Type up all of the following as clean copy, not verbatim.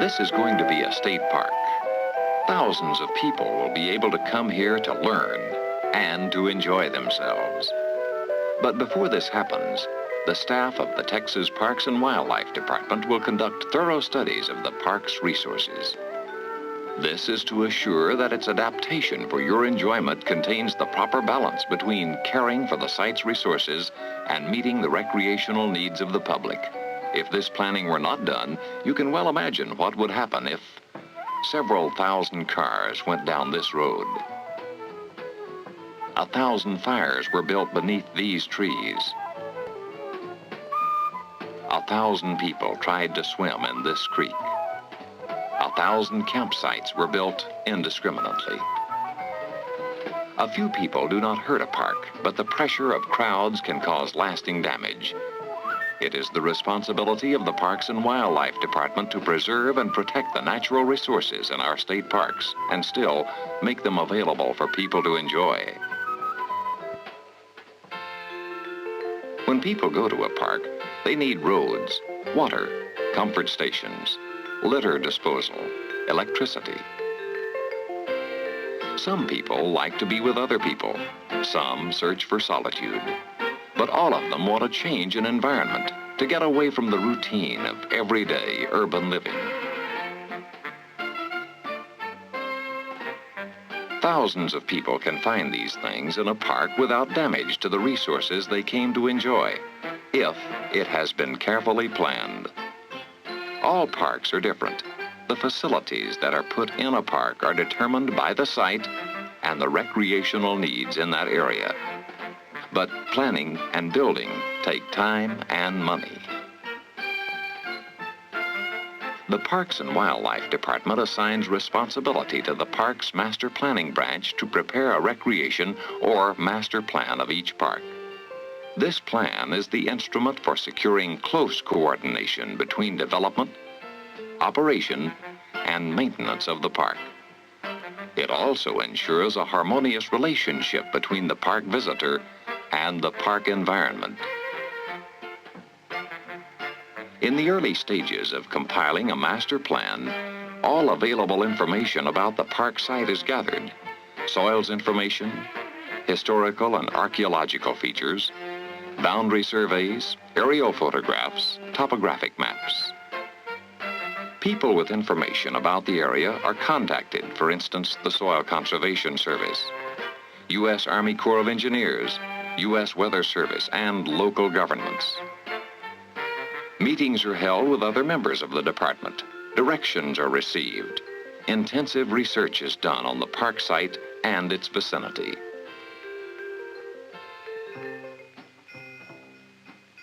This is going to be a state park. Thousands of people will be able to come here to learn and to enjoy themselves. But before this happens, the staff of the Texas Parks and Wildlife Department will conduct thorough studies of the park's resources. This is to assure that its adaptation for your enjoyment contains the proper balance between caring for the site's resources and meeting the recreational needs of the public. If this planning were not done, you can well imagine what would happen if several thousand cars went down this road. 1,000 fires were built beneath these trees. 1,000 people tried to swim in this creek. 1,000 campsites were built indiscriminately. A few people do not hurt a park, but the pressure of crowds can cause lasting damage. It is the responsibility of the Parks and Wildlife Department to preserve and protect the natural resources in our state parks and still make them available for people to enjoy. When people go to a park, they need roads, water, comfort stations, litter disposal, electricity. Some people like to be with other people. Some search for solitude. But all of them want to change an environment, to get away from the routine of everyday urban living. Thousands of people can find these things in a park without damage to the resources they came to enjoy, if it has been carefully planned. All parks are different. The facilities that are put in a park are determined by the site and the recreational needs in that area. But planning and building take time and money. The Parks and Wildlife Department assigns responsibility to the Parks Master Planning Branch to prepare a recreation or master plan of each park. This plan is the instrument for securing close coordination between development, operation, and maintenance of the park. It also ensures a harmonious relationship between the park visitor and the park environment. In the early stages of compiling a master plan, all available information about the park site is gathered. Soils information, historical and archaeological features, boundary surveys, aerial photographs, topographic maps. People with information about the area are contacted, for instance, the Soil Conservation Service, U.S. Army Corps of Engineers, U.S. Weather Service, and local governments. Meetings are held with other members of the department. Directions are received. Intensive research is done on the park site and its vicinity.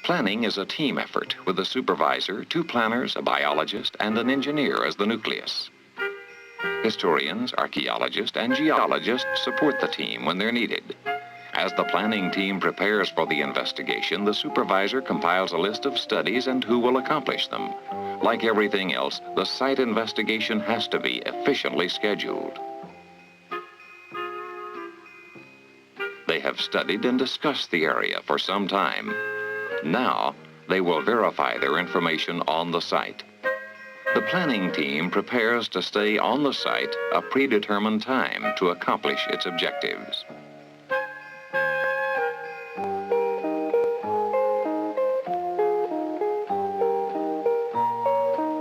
Planning is a team effort with a supervisor, 2 planners, a biologist, and an engineer as the nucleus. Historians, archaeologists, and geologists support the team when they're needed. As the planning team prepares for the investigation, the supervisor compiles a list of studies and who will accomplish them. Like everything else, the site investigation has to be efficiently scheduled. They have studied and discussed the area for some time. Now, they will verify their information on the site. The planning team prepares to stay on the site a predetermined time to accomplish its objectives.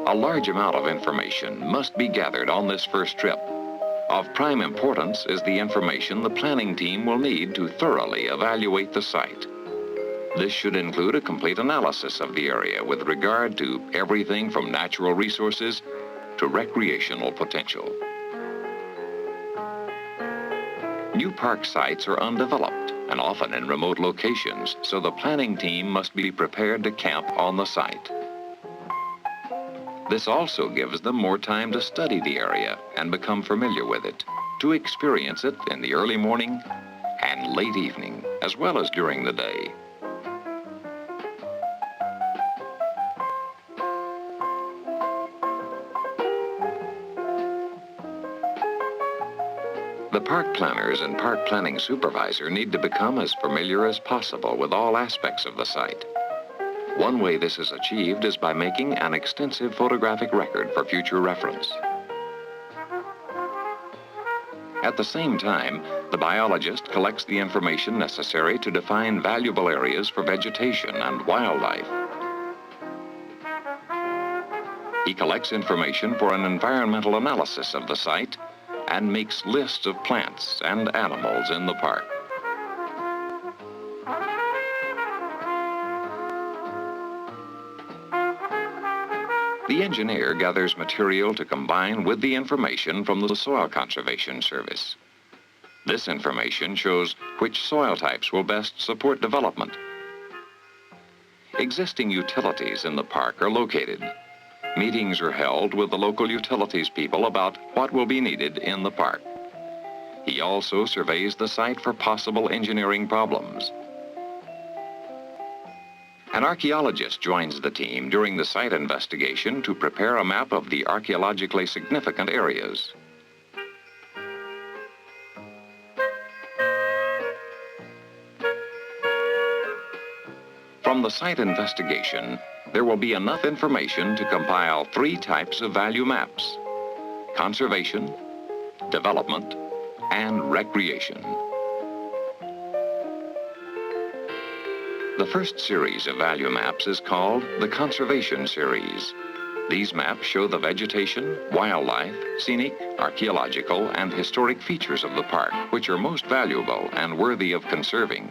A large amount of information must be gathered on this first trip. Of prime importance is the information the planning team will need to thoroughly evaluate the site. This should include a complete analysis of the area with regard to everything from natural resources to recreational potential. New park sites are undeveloped and often in remote locations, so the planning team must be prepared to camp on the site. This also gives them more time to study the area and become familiar with it, to experience it in the early morning and late evening, as well as during the day. The park planners and park planning supervisor need to become as familiar as possible with all aspects of the site. One way this is achieved is by making an extensive photographic record for future reference. At the same time, the biologist collects the information necessary to define valuable areas for vegetation and wildlife. He collects information for an environmental analysis of the site and makes lists of plants and animals in the park. The engineer gathers material to combine with the information from the Soil Conservation Service. This information shows which soil types will best support development. Existing utilities in the park are located. Meetings are held with the local utilities people about what will be needed in the park. He also surveys the site for possible engineering problems. An archaeologist joins the team during the site investigation to prepare a map of the archaeologically significant areas. From the site investigation, there will be enough information to compile 3 types of value maps: conservation, development, and recreation. The first series of value maps is called the Conservation Series. These maps show the vegetation, wildlife, scenic, archaeological, and historic features of the park, which are most valuable and worthy of conserving.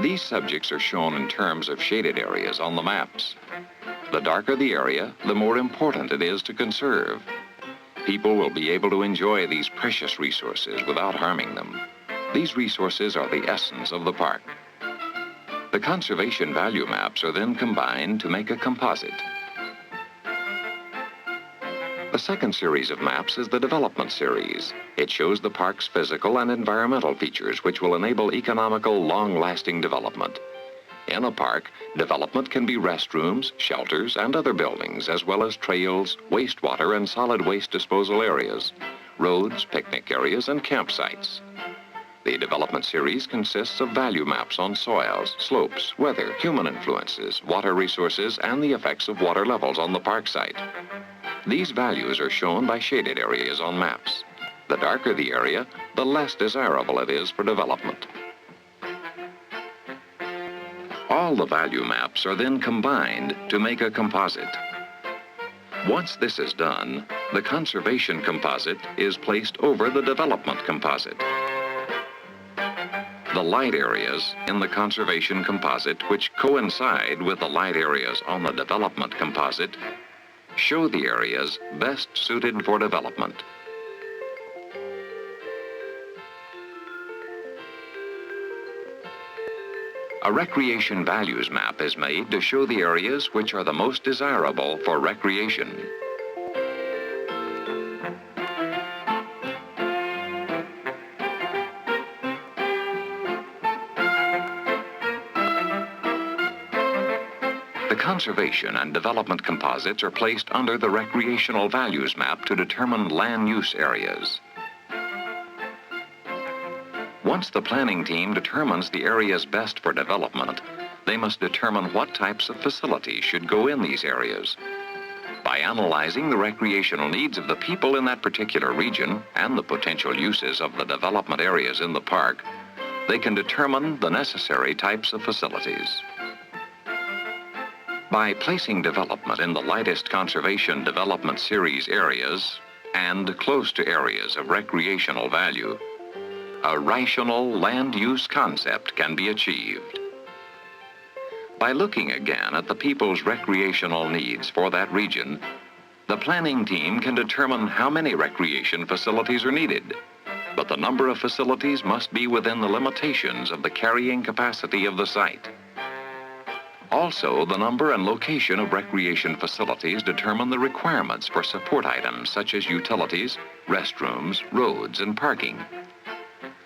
These subjects are shown in terms of shaded areas on the maps. The darker the area, the more important it is to conserve. People will be able to enjoy these precious resources without harming them. These resources are the essence of the park. The conservation value maps are then combined to make a composite. The second series of maps is the Development Series. It shows the park's physical and environmental features which will enable economical, long-lasting development. In a park, development can be restrooms, shelters, and other buildings, as well as trails, wastewater, and solid waste disposal areas, roads, picnic areas, and campsites. The Development Series consists of value maps on soils, slopes, weather, human influences, water resources, and the effects of water levels on the park site. These values are shown by shaded areas on maps. The darker the area, the less desirable it is for development. All the value maps are then combined to make a composite. Once this is done, the conservation composite is placed over the development composite. The light areas in the conservation composite, which coincide with the light areas on the development composite, show the areas best suited for development. A recreation values map is made to show the areas which are the most desirable for recreation. The conservation and development composites are placed under the recreational values map to determine land use areas. Once the planning team determines the areas best for development, they must determine what types of facilities should go in these areas. By analyzing the recreational needs of the people in that particular region and the potential uses of the development areas in the park, they can determine the necessary types of facilities. By placing development in the lightest conservation development series areas and close to areas of recreational value, a rational land use concept can be achieved. By looking again at the people's recreational needs for that region, the planning team can determine how many recreation facilities are needed, but the number of facilities must be within the limitations of the carrying capacity of the site. Also, the number and location of recreation facilities determine the requirements for support items such as utilities, restrooms, roads, and parking.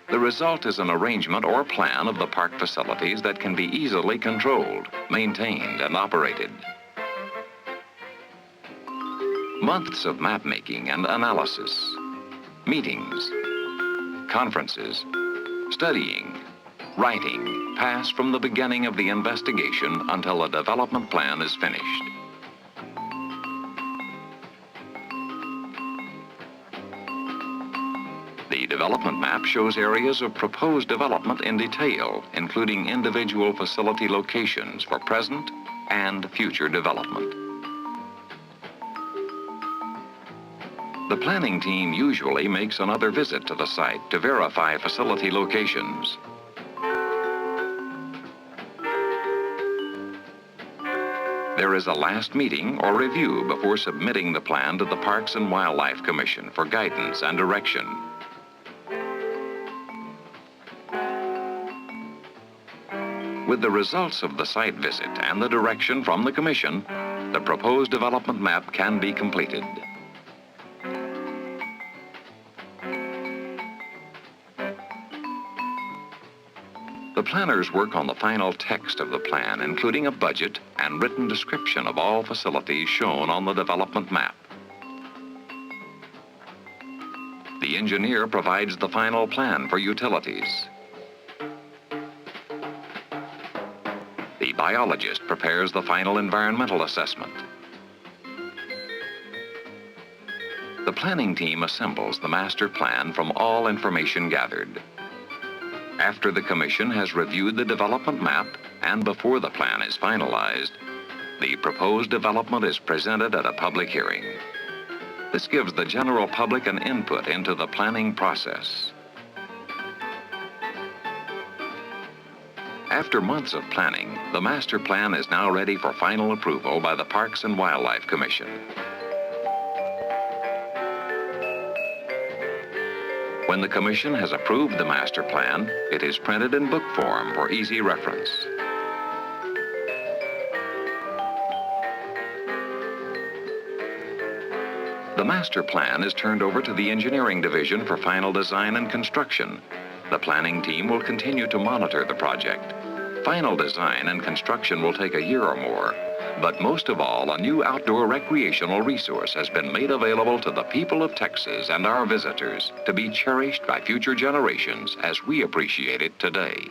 The result is an arrangement or plan of the park facilities that can be easily controlled, maintained, and operated. Months of map-making and analysis, meetings, conferences, studying, writing pass from the beginning of the investigation until a development plan is finished. The development map shows areas of proposed development in detail, including individual facility locations for present and future development. The planning team usually makes another visit to the site to verify facility locations. There is a last meeting or review before submitting the plan to the Parks and Wildlife Commission for guidance and direction. With the results of the site visit and the direction from the Commission, the proposed development map can be completed. The planners work on the final text of the plan, including a budget and written description of all facilities shown on the development map. The engineer provides the final plan for utilities. The biologist prepares the final environmental assessment. The planning team assembles the master plan from all information gathered. After the Commission has reviewed the development map and before the plan is finalized, the proposed development is presented at a public hearing. This gives the general public an input into the planning process. After months of planning, the master plan is now ready for final approval by the Parks and Wildlife Commission. When the Commission has approved the master plan, it is printed in book form for easy reference. The master plan is turned over to the Engineering Division for final design and construction. The planning team will continue to monitor the project. Final design and construction will take a year or more, but most of all, a new outdoor recreational resource has been made available to the people of Texas and our visitors to be cherished by future generations as we appreciate it today.